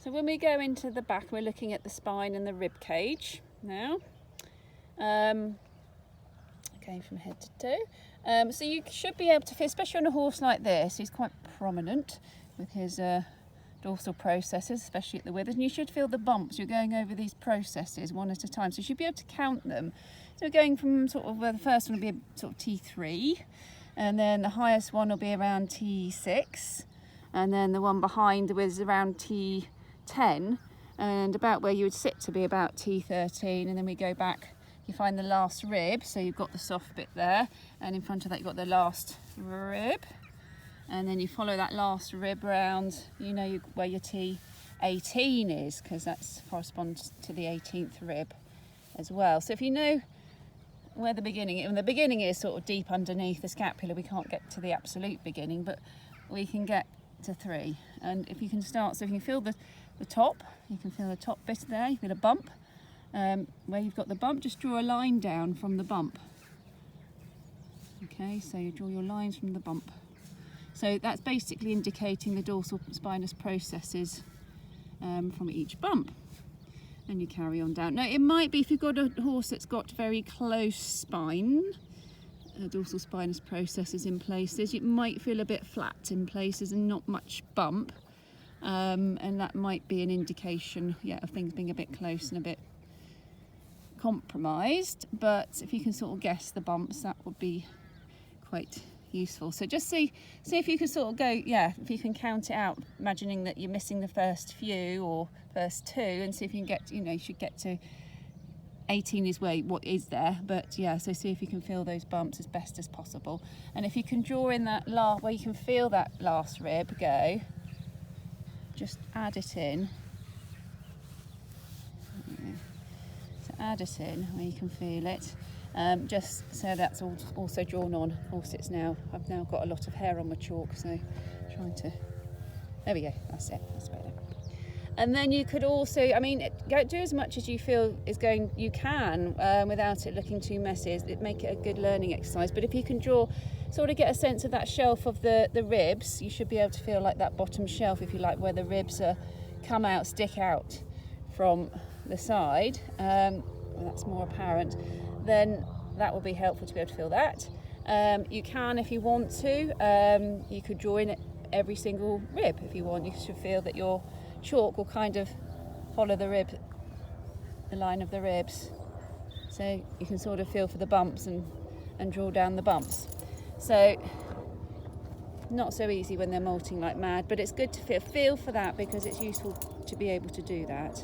So when we go into the back, we're looking at the spine and the rib cage now. Going from head to toe. So you should be able to feel, especially on a horse like this, he's quite prominent with his dorsal processes, especially at the withers, and you should feel the bumps. You're going over these processes one at a time, so you should be able to count them. So we're going from sort of where the first one will be sort of T3, and then the highest one will be around T6, and then the one behind the withers around T10, and about where you would sit to be about T13, and then we go back. You find the last rib, so you've got the soft bit there, and in front of that you've got the last rib, and then you follow that last rib round. You know where your T18 is, because that corresponds to the 18th rib as well. So if you know where the beginning is, and the beginning is sort of deep underneath the scapula, we can't get to the absolute beginning, but we can get to 3. And if you can start, so if you feel the top, you can feel the top bit there, you feel a bump. Where you've got the bump, just draw a line down from the bump. Okay, so you draw your lines from the bump. So that's basically indicating the dorsal spinous processes from each bump. And you carry on down. Now it might be, if you've got a horse that's got very close spine, dorsal spinous processes in places, it might feel a bit flat in places and not much bump. And that might be an indication, of things being a bit close and a bit compromised. But if you can sort of guess the bumps, that would be quite useful. So just see if you can sort of go, if you can count it out, imagining that you're missing the first few or first 2, and see if you can get, you should get to 18 is what is there, but so see if you can feel those bumps as best as possible. And if you can draw in that where you can feel that last rib go, just add it in. So add it in where you can feel it. Just so that's also drawn on. Of course, I've now got a lot of hair on my chalk, so trying to. There we go. That's it. That's better. And then you could also, do as much as you feel you can without it looking too messy. Make it a good learning exercise. But if you can draw, sort of get a sense of that shelf of the ribs, you should be able to feel like that bottom shelf, if you like, where the ribs stick out from the side. That's more apparent. Then that will be helpful to be able to feel that. You can, if you want to, you could draw in every single rib if you want. You should feel that your chalk will kind of follow the line of the ribs, so you can sort of feel for the bumps and draw down the bumps. So not so easy when they're molting like mad, but it's good to feel for that, because it's useful to be able to do that.